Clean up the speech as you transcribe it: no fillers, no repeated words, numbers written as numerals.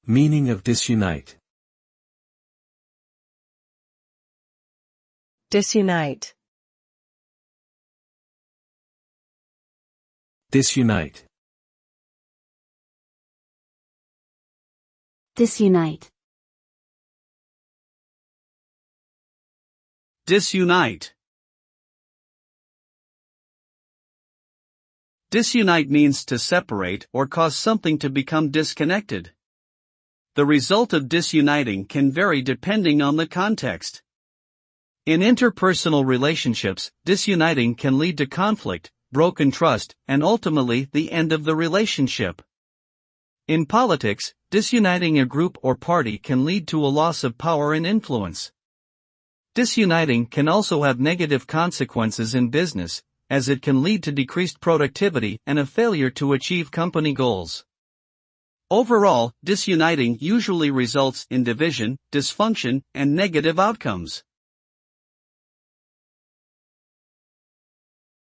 Meaning of disunite. Disunite. Disunite. Disunite. Disunite. Disunite means to separate or cause something to become disconnected. The result of disuniting can vary depending on the context. In interpersonal relationships, disuniting can lead to conflict, broken trust, and ultimately the end of the relationship. In politics, disuniting a group or party can lead to a loss of power and influence. Disuniting can also have negative consequences in business, as it can lead to decreased productivity and a failure to achieve company goals. Overall, disuniting usually results in division, dysfunction, and negative outcomes.